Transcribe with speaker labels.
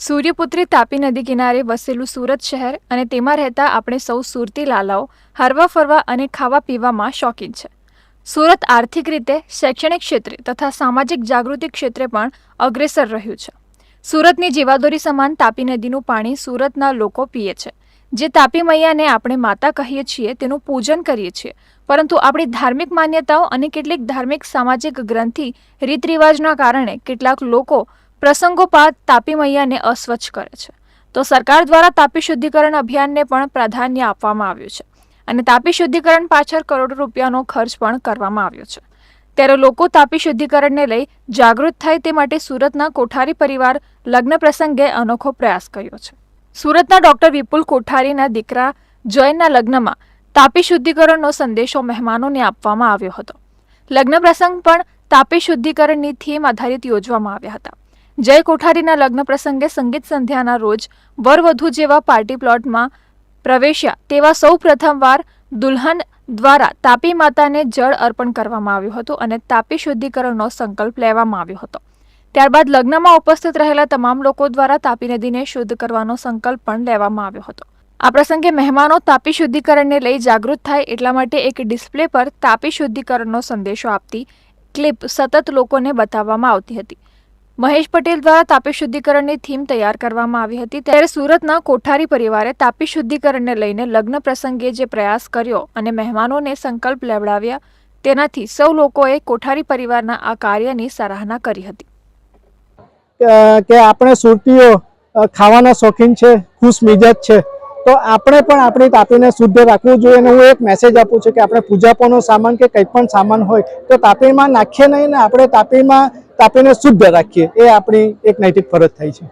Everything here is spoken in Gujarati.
Speaker 1: સૂર્યપુત્રી તાપી નદી કિનારે વસેલું સુરત શહેર અને તેમાં રહેતા આપણે સૌ સુરતી લાલાઓ હરવા ફરવા અને ખાવા પીવામાં શોખીન છે. સુરત આર્થિક રીતે, શૈક્ષણિક ક્ષેત્રે તથા સામાજિક જાગૃતિ ક્ષેત્રે પણ અગ્રેસર રહ્યું છે. સુરતની જીવાદોરી સમાન તાપી નદીનું પાણી સુરતના લોકો પીએ છે. જે તાપી મૈયાને આપણે માતા કહીએ છીએ તેનું પૂજન કરીએ છીએ, પરંતુ આપણી ધાર્મિક માન્યતાઓ અને કેટલીક ધાર્મિક સામાજિક ગ્રંથિ રીત રિવાજના કારણે કેટલાક લોકો પ્રસંગોપાત તાપી મૈયાને અસ્વચ્છ કરે છે. તો સરકાર દ્વારા તાપી શુદ્ધિકરણ અભિયાનને પણ પ્રાધાન્ય આપવામાં આવ્યું છે અને તાપી શુદ્ધિકરણ પાછળ કરોડો રૂપિયાનો ખર્ચ પણ કરવામાં આવ્યો છે. ત્યારે લોકો તાપી શુદ્ધિકરણને લઈ જાગૃત થાય તે માટે સુરતના કોઠારી પરિવાર લગ્ન પ્રસંગે અનોખો પ્રયાસ કર્યો છે. સુરતના ડોક્ટર વિપુલ કોઠારીના દીકરા જયના લગ્નમાં તાપી શુદ્ધિકરણનો સંદેશો મહેમાનોને આપવામાં આવ્યો હતો. લગ્ન પ્રસંગ પણ તાપી શુદ્ધિકરણની થીમ આધારિત યોજવામાં આવ્યા હતા. જય કોઠારીના લગ્ન પ્રસંગે સંગીત સંધ્યાના રોજ વરવધુ જેવા પાર્ટી પ્લોટમાં પ્રવેશ્યા તેવા સૌ પ્રથમવાર દુલ્હન દ્વારા તાપી માતાને જળ અર્પણ કરવામાં આવ્યું હતું અને તાપી શુદ્ધિકરણનો સંકલ્પ લેવામાં આવ્યો હતો. ત્યારબાદ લગ્નમાં ઉપસ્થિત રહેલા તમામ લોકો દ્વારા તાપી નદીને શુદ્ધ કરવાનો સંકલ્પ પણ લેવામાં આવ્યો હતો. આ પ્રસંગે મહેમાનો તાપી શુદ્ધિકરણને લઈ જાગૃત થાય એટલા માટે એક ડિસ્પ્લે પર તાપી શુદ્ધિકરણનો સંદેશો આપતી ક્લિપ સતત લોકોને બતાવવામાં આવતી હતી. મહેશ પટેલ દ્વારા તાપી શુદ્ધિકરણની થીમ તૈયાર કરવામાં આવી હતી. ત્યારે સુરતના કોઠારી પરિવારે તાપી શુદ્ધિકરણને લઈને લગ્ન પ્રસંગે જે પ્રયાસ કર્યો અને મહેમાનોને સંકલ્પ લેવડાવ્યા તેનાથી સૌ લોકોએ કોઠારી પરિવારના આ કાર્યની સરાહના કરી હતી.
Speaker 2: કે આપણે સુરતીઓ ખાવાના શોખીન છે, ખુશ મિજાજ છે, તો આપણે પણ આપણી તાપીને શુદ્ધ રાખવું જોઈએ. અને હું એક મેસેજ આપું છું કે આપણે પૂજાપોનો સામાન કે કંઈ પણ સામાન હોય તો તાપીમાં નાખીએ નહીં ને આપણે તાપીને શુદ્ધ રાખીએ. એ આપણી એક નૈતિક ફરજ થાય છે.